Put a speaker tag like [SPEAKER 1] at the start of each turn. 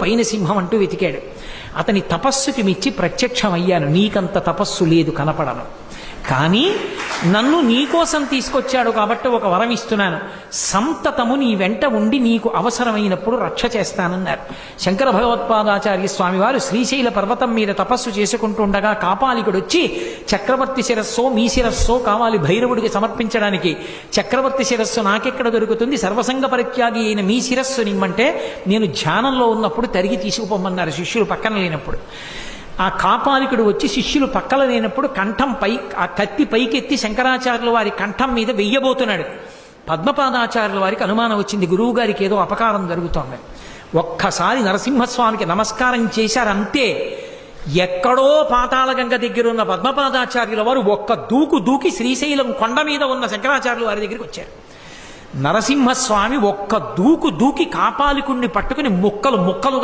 [SPEAKER 1] పైన సింహం అంటూ వెతికాడు. అతని తపస్సుకి మెచ్చి ప్రత్యక్షమయ్యాను. నీకంత తపస్సు లేదు, కనపడను, కానీ నన్ను నీకోసం తీసుకొచ్చాడు కాబట్టి ఒక వరం ఇస్తున్నాను. సంతతము నీ వెంట ఉండి నీకు అవసరమైనప్పుడు రక్ష చేస్తానన్నారు. శంకర భగవత్పాదాచార్య స్వామి వారు శ్రీశైల పర్వతం మీద తపస్సు చేసుకుంటుండగా కాపాలికుడు వచ్చి చక్రవర్తి శిరస్సో మీ శిరస్సో కావాలి భైరవుడికి సమర్పించడానికి. చక్రవర్తి శిరస్సు నాకెక్కడ దొరుకుతుంది, సర్వసంగ పరిత్యాగి అయిన మీ శిరస్సు నిమ్మంటే నేను ధ్యానంలో ఉన్నప్పుడు తరిగి తీసుకుపోమన్నారు శిష్యులు పక్కన లేనప్పుడు. ఆ కాపాలికుడు వచ్చి శిష్యులు పక్కన లేనప్పుడు కంఠం పై ఆ కత్తి పైకెత్తి శంకరాచార్యుల వారి కంఠం మీద వెయ్యబోతున్నాడు. పద్మపాదాచార్యుల వారికి అనుమానం వచ్చింది, గురువు గారికి ఏదో అపకారం జరుగుతోంది. ఒక్కసారి నరసింహస్వామికి నమస్కారం చేశారంతే. ఎక్కడో పాతాళగంగ దగ్గర ఉన్న పద్మపాదాచార్యుల వారు ఒక్క దూకు దూకి శ్రీశైలం కొండ మీద ఉన్న శంకరాచార్యుల వారి దగ్గరికి వచ్చారు. నరసింహస్వామి ఒక్క దూకు దూకి కాపాలికుణ్ణి పట్టుకుని ముక్కలు ముక్కలుగా